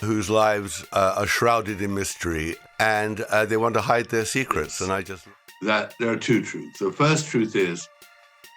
whose lives are shrouded in mystery, and they want to hide their secrets. And that there are two truths. The first truth is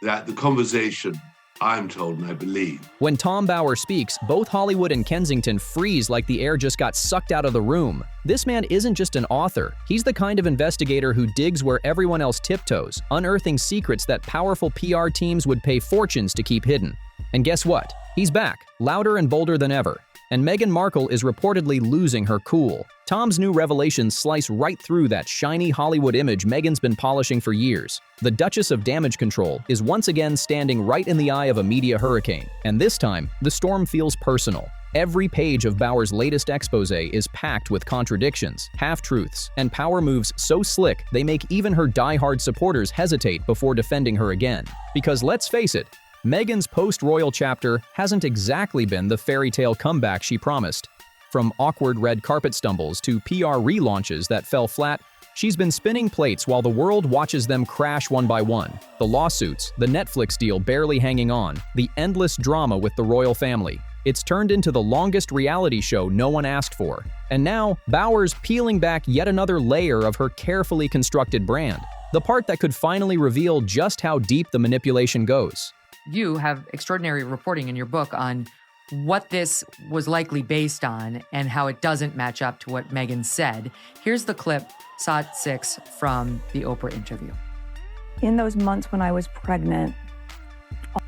that the conversation, I'm told and I believe. When Tom Bower speaks, both Hollywood and Kensington freeze like the air just got sucked out of the room. This man isn't just an author. He's the kind of investigator who digs where everyone else tiptoes, unearthing secrets that powerful PR teams would pay fortunes to keep hidden. And guess what? He's back, louder and bolder than ever. And Meghan Markle is reportedly losing her cool. Tom's new revelations slice right through that shiny Hollywood image Meghan's been polishing for years. The Duchess of Damage Control is once again standing right in the eye of a media hurricane, and this time, the storm feels personal. Every page of Bower's latest exposé is packed with contradictions, half-truths, and power moves so slick they make even her die-hard supporters hesitate before defending her again. Because let's face it, Meghan's post-royal chapter hasn't exactly been the fairy tale comeback she promised. From awkward red carpet stumbles to PR relaunches that fell flat, she's been spinning plates while the world watches them crash one by one. The lawsuits, the Netflix deal barely hanging on, the endless drama with the royal family. It's turned into the longest reality show no one asked for. And now, Bower's peeling back yet another layer of her carefully constructed brand. The part that could finally reveal just how deep the manipulation goes. You have extraordinary reporting in your book on what this was likely based on and how it doesn't match up to what Meghan said. Here's the clip, SOT 6, from the Oprah interview. In those months when I was pregnant,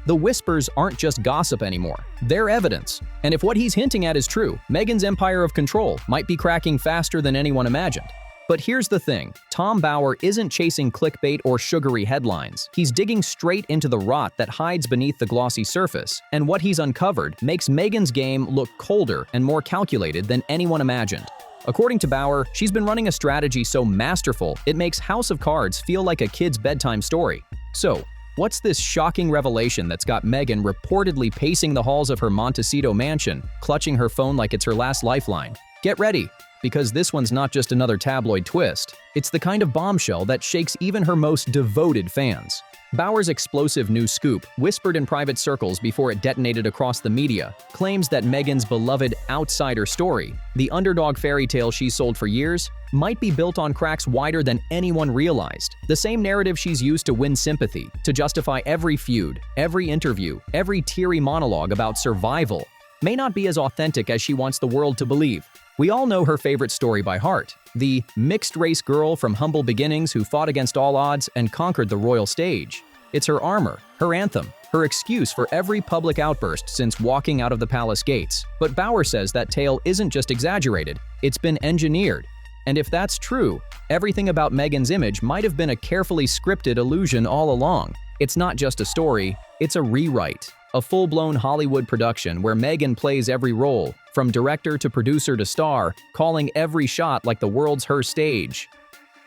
the whispers aren't just gossip anymore. They're evidence. And if what he's hinting at is true, Meghan's empire of control might be cracking faster than anyone imagined. But here's the thing, Tom Bower isn't chasing clickbait or sugary headlines. He's digging straight into the rot that hides beneath the glossy surface, and what he's uncovered makes Meghan's game look colder and more calculated than anyone imagined. According to Bower, she's been running a strategy so masterful it makes House of Cards feel like a kid's bedtime story. So, what's this shocking revelation that's got Meghan reportedly pacing the halls of her Montecito mansion, clutching her phone like it's her last lifeline? Get ready, because this one's not just another tabloid twist. It's the kind of bombshell that shakes even her most devoted fans. Bower's explosive new scoop, whispered in private circles before it detonated across the media, claims that Meghan's beloved outsider story, the underdog fairy tale she's sold for years, might be built on cracks wider than anyone realized. The same narrative she's used to win sympathy, to justify every feud, every interview, every teary monologue about survival, may not be as authentic as she wants the world to believe. We all know her favorite story by heart, the mixed-race girl from humble beginnings who fought against all odds and conquered the royal stage. It's her armor, her anthem, her excuse for every public outburst since walking out of the palace gates. But Bower says that tale isn't just exaggerated, it's been engineered. And if that's true, everything about Meghan's image might have been a carefully scripted illusion all along. It's not just a story, it's a rewrite. A full-blown Hollywood production where Meghan plays every role, from director to producer to star, calling every shot like the world's her stage.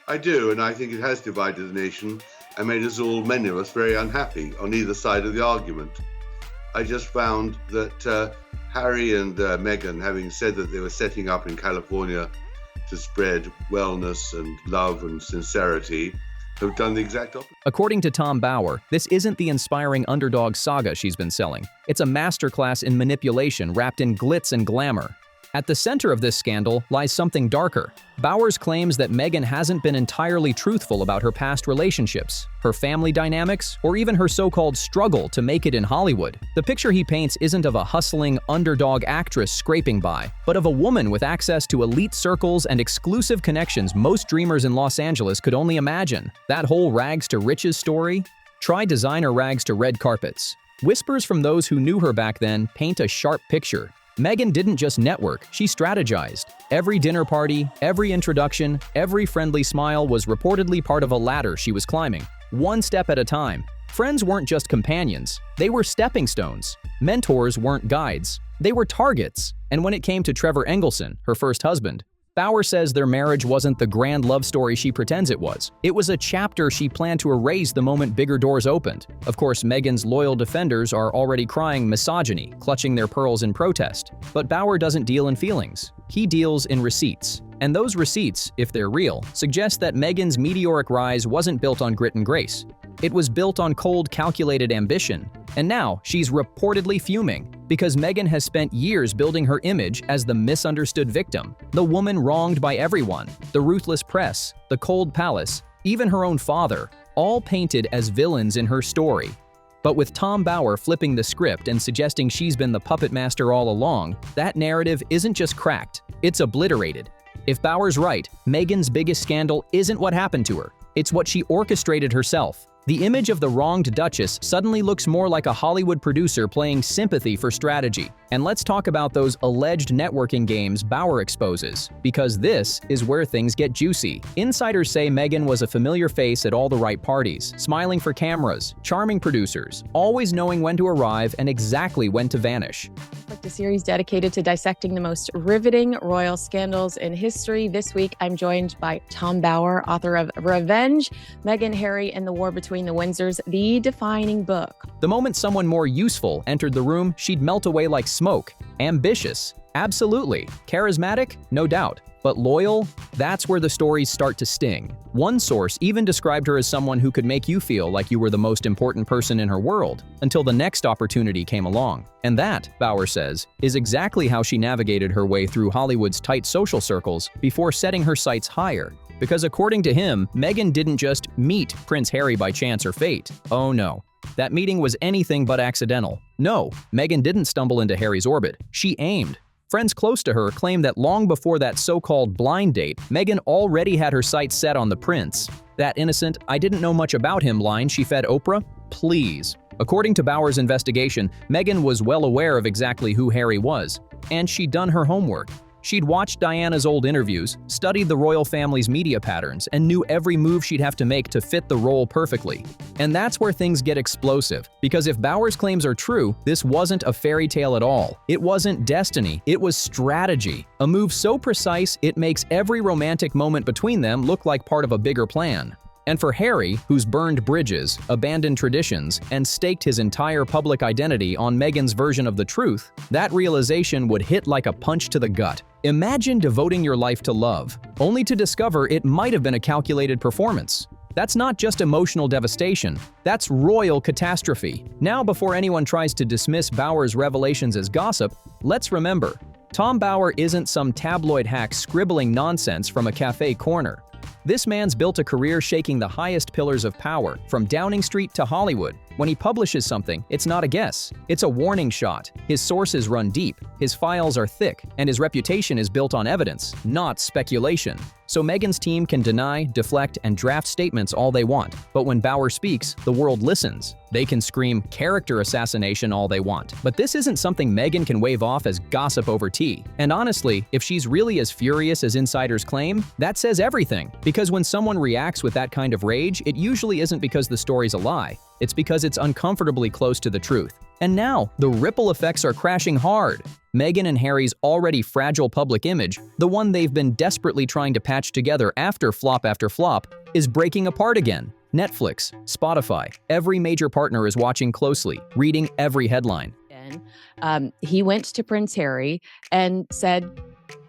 I do, and I think it has divided the nation and made us all, many of us, very unhappy on either side of the argument. I just found that Harry and Meghan, having said that they were setting up in California to spread wellness and love and sincerity, have done the exact opposite. According to Tom Bower, this isn't the inspiring underdog saga she's been selling. It's a masterclass in manipulation wrapped in glitz and glamour. At the center of this scandal lies something darker. Bower's claims that Meghan hasn't been entirely truthful about her past relationships, her family dynamics, or even her so-called struggle to make it in Hollywood. The picture he paints isn't of a hustling, underdog actress scraping by, but of a woman with access to elite circles and exclusive connections most dreamers in Los Angeles could only imagine. That whole rags to riches story? Try designer rags to red carpets. Whispers from those who knew her back then paint a sharp picture. Meghan didn't just network, she strategized. Every dinner party, every introduction, every friendly smile was reportedly part of a ladder she was climbing, one step at a time. Friends weren't just companions, they were stepping stones. Mentors weren't guides, they were targets. And when it came to Trevor Engelson, her first husband, Bower says their marriage wasn't the grand love story she pretends it was. It was a chapter she planned to erase the moment bigger doors opened. Of course, Meghan's loyal defenders are already crying misogyny, clutching their pearls in protest. But Bower doesn't deal in feelings. He deals in receipts. And those receipts, if they're real, suggest that Meghan's meteoric rise wasn't built on grit and grace. It was built on cold, calculated ambition. And now, she's reportedly fuming. Because Meghan has spent years building her image as the misunderstood victim, the woman wronged by everyone, the ruthless press, the cold palace, even her own father, all painted as villains in her story. But with Tom Bower flipping the script and suggesting she's been the puppet master all along, that narrative isn't just cracked, it's obliterated. If Bower's right, Meghan's biggest scandal isn't what happened to her, it's what she orchestrated herself. The image of the wronged Duchess suddenly looks more like a Hollywood producer playing sympathy for strategy. And let's talk about those alleged networking games Bower exposes, because this is where things get juicy. Insiders say Meghan was a familiar face at all the right parties, smiling for cameras, charming producers, always knowing when to arrive and exactly when to vanish. A series dedicated to dissecting the most riveting royal scandals in history. This week, I'm joined by Tom Bower, author of Revenge, Meghan, Harry, and the War Between the Windsors, the defining book. The moment someone more useful entered the room, she'd melt away like smoke. Ambitious? Absolutely. Charismatic? No doubt. But loyal? That's where the stories start to sting. One source even described her as someone who could make you feel like you were the most important person in her world, until the next opportunity came along. And that, Bower says, is exactly how she navigated her way through Hollywood's tight social circles before setting her sights higher. Because according to him, Meghan didn't just meet Prince Harry by chance or fate. Oh no. That meeting was anything but accidental. No, Meghan didn't stumble into Harry's orbit. She aimed. Friends close to her claim that long before that so-called blind date, Meghan already had her sights set on the prince. That innocent, "I didn't know much about him" line she fed Oprah? Please. According to Bower's investigation, Meghan was well aware of exactly who Harry was, and she'd done her homework. She'd watched Diana's old interviews, studied the royal family's media patterns, and knew every move she'd have to make to fit the role perfectly. And that's where things get explosive, because if Bower's claims are true, this wasn't a fairy tale at all. It wasn't destiny, it was strategy. A move so precise, it makes every romantic moment between them look like part of a bigger plan. And for Harry, who's burned bridges, abandoned traditions, and staked his entire public identity on Meghan's version of the truth, that realization would hit like a punch to the gut. Imagine devoting your life to love, only to discover it might have been a calculated performance. That's not just emotional devastation, that's royal catastrophe. Now, before anyone tries to dismiss Bower's revelations as gossip, let's remember, Tom Bower isn't some tabloid hack scribbling nonsense from a cafe corner. This man's built a career shaking the highest pillars of power, from Downing Street to Hollywood. When he publishes something, it's not a guess, it's a warning shot. His sources run deep, his files are thick, and his reputation is built on evidence, not speculation. So Meghan's team can deny, deflect, and draft statements all they want. But when Bower speaks, the world listens. They can scream character assassination all they want. But this isn't something Meghan can wave off as gossip over tea. And honestly, if she's really as furious as insiders claim, that says everything. Because when someone reacts with that kind of rage, it usually isn't because the story's a lie. It's because it's uncomfortably close to the truth. And now, the ripple effects are crashing hard. Meghan and Harry's already fragile public image, the one they've been desperately trying to patch together after flop, is breaking apart again. Netflix, Spotify, every major partner is watching closely, reading every headline. He went to Prince Harry and said,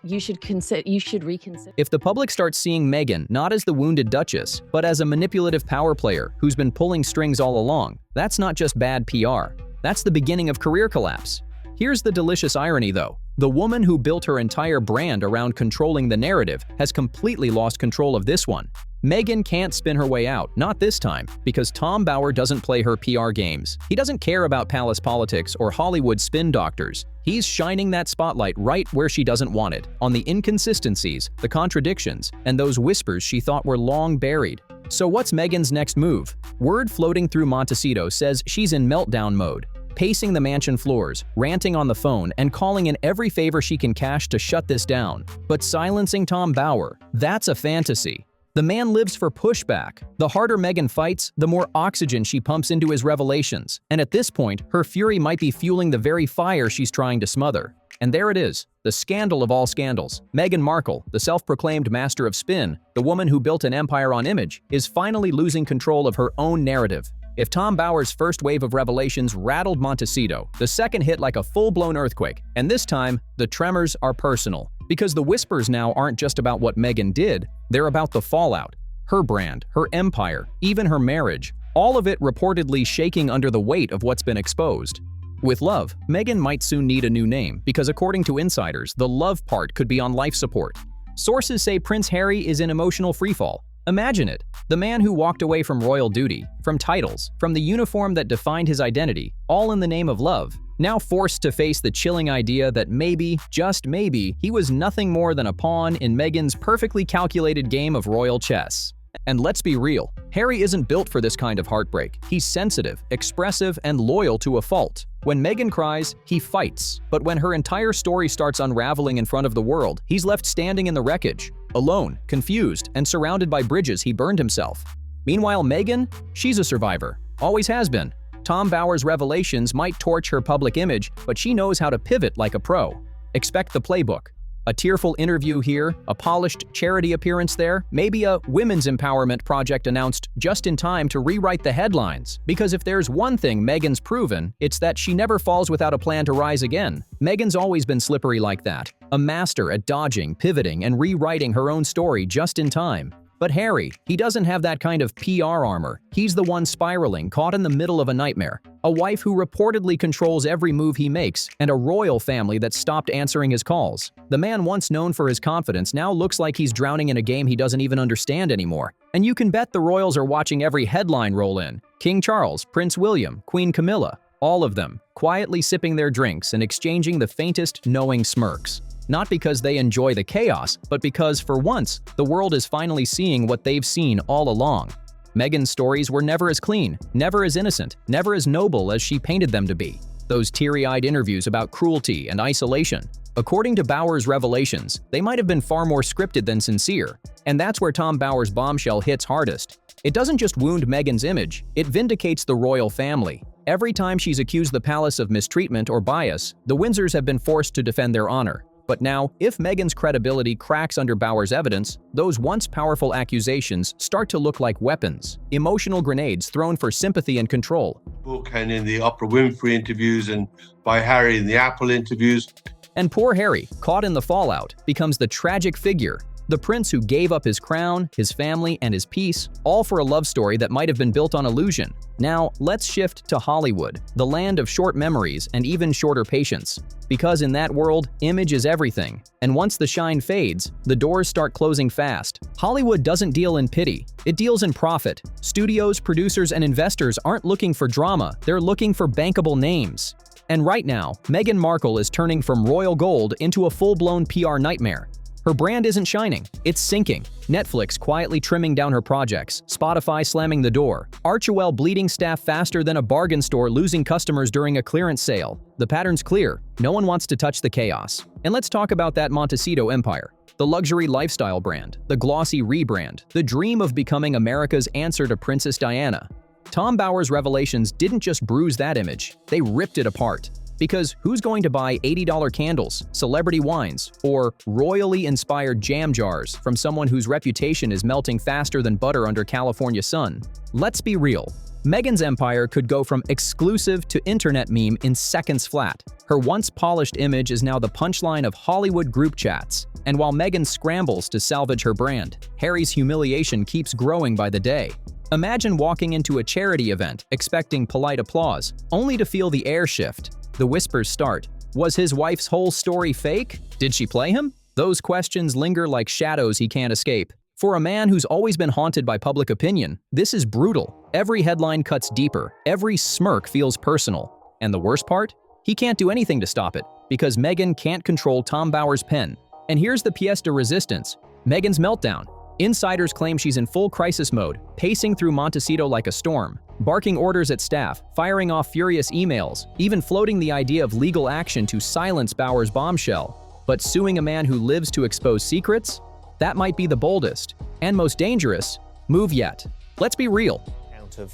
you should reconsider. If the public starts seeing Meghan not as the wounded Duchess, but as a manipulative power player who's been pulling strings all along, that's not just bad PR. That's the beginning of career collapse. Here's the delicious irony, though. The woman who built her entire brand around controlling the narrative has completely lost control of this one. Meghan can't spin her way out, not this time, because Tom Bower doesn't play her PR games. He doesn't care about palace politics or Hollywood spin doctors. He's shining that spotlight right where she doesn't want it, on the inconsistencies, the contradictions, and those whispers she thought were long buried. So what's Meghan's next move? Word floating through Montecito says she's in meltdown mode, pacing the mansion floors, ranting on the phone, and calling in every favor she can cash to shut this down. But silencing Tom Bower, that's a fantasy. The man lives for pushback. The harder Meghan fights, the more oxygen she pumps into his revelations. And at this point, her fury might be fueling the very fire she's trying to smother. And there it is, the scandal of all scandals. Meghan Markle, the self-proclaimed master of spin, the woman who built an empire on image, is finally losing control of her own narrative. If Tom Bower's first wave of revelations rattled Montecito, the second hit like a full-blown earthquake. And this time, the tremors are personal. Because the whispers now aren't just about what Meghan did, they're about the fallout. Her brand, her empire, even her marriage. All of it reportedly shaking under the weight of what's been exposed. With love, Meghan might soon need a new name because according to insiders, the love part could be on life support. Sources say Prince Harry is in emotional freefall. Imagine it, the man who walked away from royal duty, from titles, from the uniform that defined his identity, all in the name of love, now forced to face the chilling idea that maybe, just maybe, he was nothing more than a pawn in Meghan's perfectly calculated game of royal chess. And let's be real, Harry isn't built for this kind of heartbreak. He's sensitive, expressive, and loyal to a fault. When Meghan cries, he fights. But when her entire story starts unraveling in front of the world, he's left standing in the wreckage, alone, confused, and surrounded by bridges he burned himself. Meanwhile, Meghan, she's a survivor. Always has been. Tom Bower's revelations might torch her public image, but she knows how to pivot like a pro. Expect the playbook. A tearful interview here, a polished charity appearance there, maybe a women's empowerment project announced just in time to rewrite the headlines. Because if there's one thing Meghan's proven, it's that she never falls without a plan to rise again. Meghan's always been slippery like that, a master at dodging, pivoting, and rewriting her own story just in time. But Harry, he doesn't have that kind of PR armor. He's the one spiraling, caught in the middle of a nightmare. A wife who reportedly controls every move he makes, and a royal family that stopped answering his calls. The man once known for his confidence now looks like he's drowning in a game he doesn't even understand anymore. And you can bet the royals are watching every headline roll in. King Charles, Prince William, Queen Camilla, all of them, quietly sipping their drinks and exchanging the faintest knowing smirks. Not because they enjoy the chaos, but because, for once, the world is finally seeing what they've seen all along. Meghan's stories were never as clean, never as innocent, never as noble as she painted them to be. Those teary-eyed interviews about cruelty and isolation. According to Bower's revelations, they might have been far more scripted than sincere. And that's where Tom Bower's bombshell hits hardest. It doesn't just wound Meghan's image, it vindicates the royal family. Every time she's accused the palace of mistreatment or bias, the Windsors have been forced to defend their honor. But now, if Meghan's credibility cracks under Bower's evidence, those once powerful accusations start to look like weapons, emotional grenades thrown for sympathy and control. Book and in the Oprah Winfrey interviews and by Harry in the Apple interviews. And poor Harry, caught in the fallout, becomes the tragic figure, the prince who gave up his crown, his family, and his peace, all for a love story that might have been built on illusion. Now, let's shift to Hollywood, the land of short memories and even shorter patience. Because in that world, image is everything. And once the shine fades, the doors start closing fast. Hollywood doesn't deal in pity, it deals in profit. Studios, producers, and investors aren't looking for drama, they're looking for bankable names. And right now, Meghan Markle is turning from royal gold into a full-blown PR nightmare. Her brand isn't shining, it's sinking. Netflix quietly trimming down her projects, Spotify slamming the door, Archewell bleeding staff faster than a bargain store losing customers during a clearance sale. The pattern's clear, no one wants to touch the chaos. And let's talk about that Montecito empire. The luxury lifestyle brand, the glossy rebrand, the dream of becoming America's answer to Princess Diana. Tom Bower's revelations didn't just bruise that image, they ripped it apart. Because who's going to buy $80 candles, celebrity wines, or royally inspired jam jars from someone whose reputation is melting faster than butter under California sun? Let's be real. Meghan's empire could go from exclusive to internet meme in seconds flat. Her once polished image is now the punchline of Hollywood group chats. And while Meghan scrambles to salvage her brand, Harry's humiliation keeps growing by the day. Imagine walking into a charity event expecting polite applause, only to feel the air shift. The whispers start. Was his wife's whole story fake? Did she play him? Those questions linger like shadows he can't escape. For a man who's always been haunted by public opinion, this is brutal. Every headline cuts deeper, every smirk feels personal. And the worst part? He can't do anything to stop it, because Meghan can't control Tom Bower's pen. And here's the pièce de résistance, Meghan's meltdown. Insiders claim she's in full crisis mode, pacing through Montecito like a storm, barking orders at staff, firing off furious emails, even floating the idea of legal action to silence Bower's bombshell. But suing a man who lives to expose secrets? That might be the boldest and most dangerous move yet. Let's be real.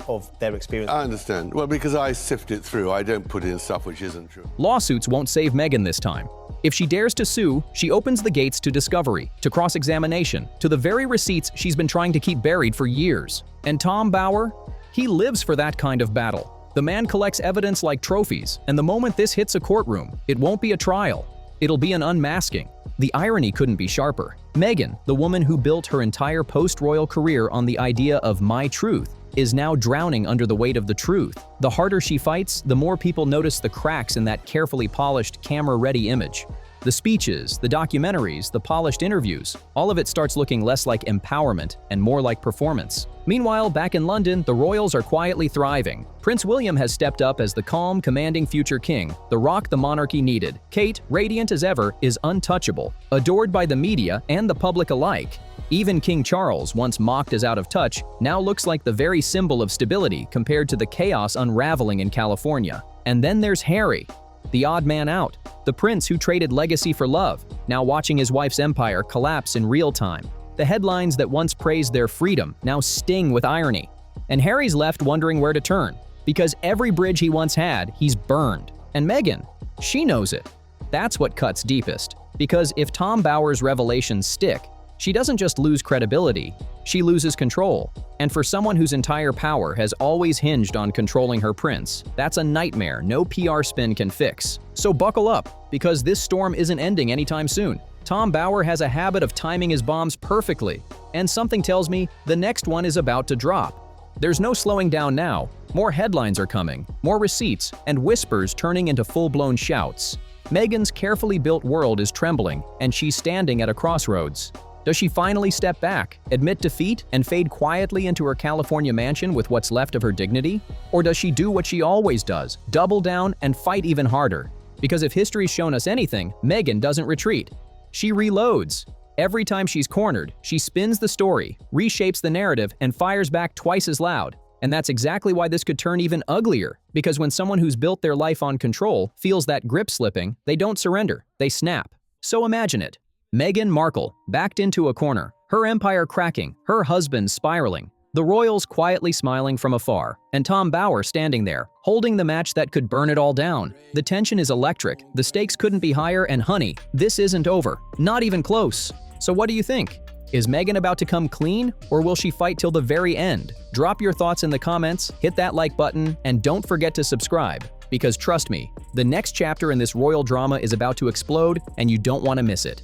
Of their experience. I understand. Well, because I sift it through, I don't put in stuff which isn't true. Lawsuits won't save Meghan this time. If she dares to sue, she opens the gates to discovery, to cross-examination, to the very receipts she's been trying to keep buried for years. And Tom Bower? He lives for that kind of battle. The man collects evidence like trophies, and the moment this hits a courtroom, it won't be a trial. It'll be an unmasking. The irony couldn't be sharper. Meghan, the woman who built her entire post-royal career on the idea of my truth, is now drowning under the weight of the truth. The harder she fights, the more people notice the cracks in that carefully polished, camera-ready image. The speeches, the documentaries, the polished interviews, all of it starts looking less like empowerment and more like performance. Meanwhile, back in London, the royals are quietly thriving. Prince William has stepped up as the calm, commanding future king, the rock the monarchy needed. Kate, radiant as ever, is untouchable, adored by the media and the public alike. Even King Charles, once mocked as out of touch, now looks like the very symbol of stability compared to the chaos unraveling in California. And then there's Harry, the odd man out, the prince who traded legacy for love, now watching his wife's empire collapse in real time. The headlines that once praised their freedom now sting with irony. And Harry's left wondering where to turn, because every bridge he once had, he's burned. And Meghan, she knows it. That's what cuts deepest, because if Tom Bower's revelations stick, she doesn't just lose credibility, she loses control. And for someone whose entire power has always hinged on controlling her prince, that's a nightmare no PR spin can fix. So buckle up, because this storm isn't ending anytime soon. Tom Bower has a habit of timing his bombs perfectly, and something tells me the next one is about to drop. There's no slowing down now. More headlines are coming, more receipts, and whispers turning into full-blown shouts. Meghan's carefully built world is trembling, and she's standing at a crossroads. Does she finally step back, admit defeat, and fade quietly into her California mansion with what's left of her dignity? Or does she do what she always does, double down and fight even harder? Because if history's shown us anything, Meghan doesn't retreat. She reloads. Every time she's cornered, she spins the story, reshapes the narrative, and fires back twice as loud. And that's exactly why this could turn even uglier, because when someone who's built their life on control feels that grip slipping, they don't surrender, they snap. So imagine it. Meghan Markle, backed into a corner, her empire cracking, her husband spiraling, the royals quietly smiling from afar, and Tom Bower standing there, holding the match that could burn it all down. The tension is electric, the stakes couldn't be higher, and honey, this isn't over. Not even close. So what do you think? Is Meghan about to come clean, or will she fight till the very end? Drop your thoughts in the comments, hit that like button, and don't forget to subscribe. Because trust me, the next chapter in this royal drama is about to explode, and you don't want to miss it.